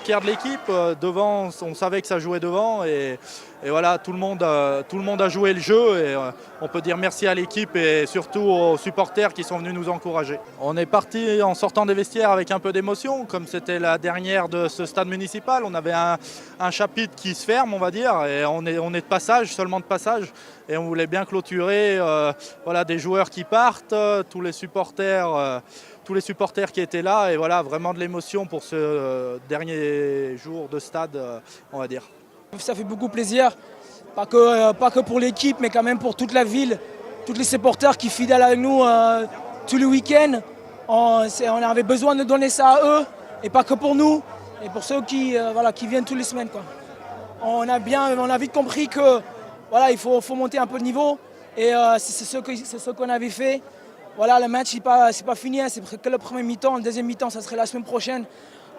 fiers de l'équipe. Devant, on savait que ça jouait devant et voilà, tout le monde a joué le jeu et on peut dire merci à l'équipe et surtout aux supporters qui sont venus nous encourager. On est parti en sortant des vestiaires avec un peu d'émotion, comme c'était la dernière de ce stade municipal. On avait un chapitre qui se ferme, on va dire, et on est de passage, seulement de passage. Et on voulait bien clôturer voilà, des joueurs qui partent, tous les supporters qui étaient là. Et voilà, vraiment de l'émotion pour ce dernier jour de stade, on va dire. Ça fait beaucoup plaisir, pas que pour l'équipe, mais quand même pour toute la ville, tous les supporters qui sont fidèles avec nous tous les week-ends. On avait besoin de donner ça à eux, et pas que pour nous, et pour ceux qui viennent toutes les semaines, quoi. On a vite compris que voilà, il faut monter un peu de niveau, et c'est ce qu'on avait fait. Voilà, le match, c'est pas fini, hein, c'est que le premier mi-temps. Le deuxième mi-temps, ça serait la semaine prochaine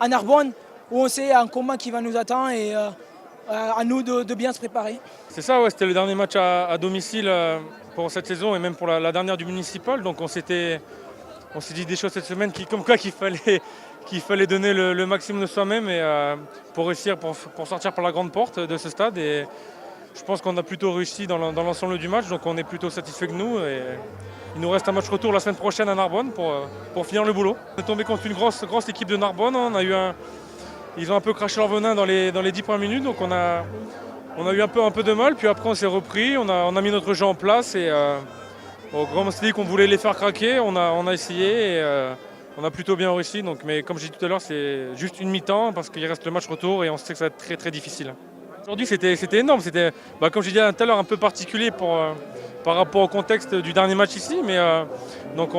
à Narbonne, où on sait un combat qui va nous attendre. Et à nous de bien se préparer. C'est ça, ouais, c'était le dernier match à domicile pour cette saison et même pour la dernière du municipal. Donc on s'est dit des choses cette semaine comme quoi qu'il fallait donner le maximum de soi-même et pour réussir, pour sortir par la grande porte de ce stade. Et je pense qu'on a plutôt réussi dans l'ensemble du match, donc on est plutôt satisfait que nous. Et il nous reste un match retour la semaine prochaine à Narbonne pour finir le boulot. On est tombé contre une grosse équipe de Narbonne. Ils ont un peu craché leur venin dans les 10 premières minutes, donc on a eu un peu de mal, puis après on s'est repris, on a mis notre jeu en place et comme on s'est dit qu'on voulait les faire craquer, on a essayé et on a plutôt bien réussi. Donc, mais comme j'ai dit tout à l'heure, c'est juste une mi-temps parce qu'il reste le match retour et on sait que ça va être très très difficile. Aujourd'hui c'était énorme, c'était comme j'ai dit tout à l'heure un peu particulier par rapport au contexte du dernier match ici, mais donc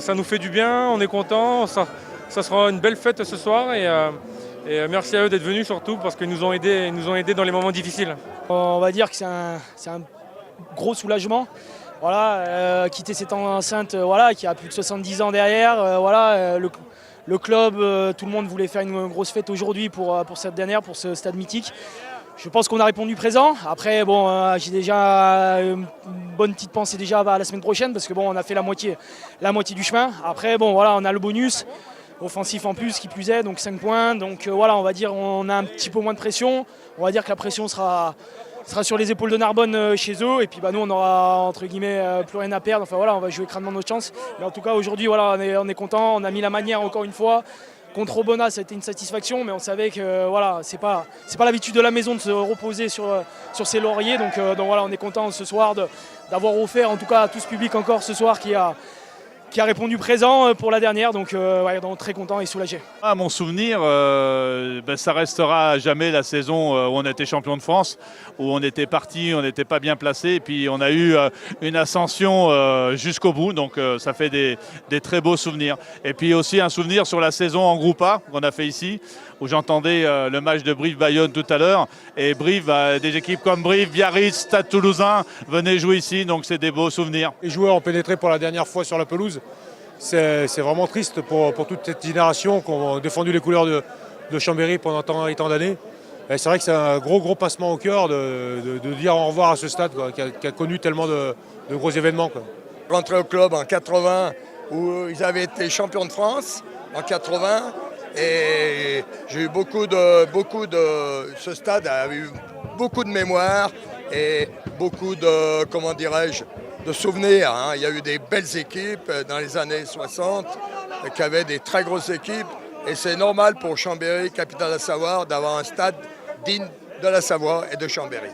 ça nous fait du bien, on est content, ça sera une belle fête ce soir et merci à eux d'être venus surtout parce qu'ils nous ont aidés dans les moments difficiles. On va dire que c'est un gros soulagement. Voilà, quitter cette enceinte qui a plus de 70 ans derrière. Le club, tout le monde voulait faire une grosse fête aujourd'hui pour cette dernière, pour ce stade mythique. Je pense qu'on a répondu présent. Après, j'ai déjà une bonne petite pensée déjà à la semaine prochaine parce que on a fait la moitié du chemin. Après, on a le bonus offensif en plus qui plus est, donc 5 points. Donc on va dire on a un petit peu moins de pression. On va dire que la pression sera sur les épaules de Narbonne chez eux. Et puis nous on aura entre guillemets plus rien à perdre. Enfin on va jouer crânement notre chance. Mais en tout cas aujourd'hui on est content. On a mis la manière encore une fois. Contre Obona, ça a été une satisfaction, mais on savait que c'est pas l'habitude de la maison de se reposer sur ses lauriers. Donc on est content ce soir d'avoir offert en tout cas à tout ce public encore ce soir qui a répondu présent pour la dernière, donc très content et soulagé. À mon souvenir, ça restera à jamais la saison où on était champion de France, où on était parti, on n'était pas bien placé, et puis on a eu une ascension jusqu'au bout, donc ça fait des très beaux souvenirs. Et puis aussi un souvenir sur la saison en groupe A qu'on a fait ici, où j'entendais le match de Brive-Bayonne tout à l'heure, et Brive, des équipes comme Brive, Biarritz, Stade Toulousain venaient jouer ici, donc c'est des beaux souvenirs. Les joueurs ont pénétré pour la dernière fois sur la pelouse. C'est vraiment triste pour toute cette génération qui ont défendu les couleurs de Chambéry pendant tant et tant d'années. C'est vrai que c'est un gros passement au cœur de dire au revoir à ce stade qui a connu tellement de gros événements. Rentré au club en 80 où ils avaient été champions de France en 80 et j'ai eu ce stade a eu beaucoup de mémoire et beaucoup de souvenirs. Il y a eu des belles équipes dans les années 60 qui avaient des très grosses équipes. Et c'est normal pour Chambéry, capitale de la Savoie, d'avoir un stade digne de la Savoie et de Chambéry.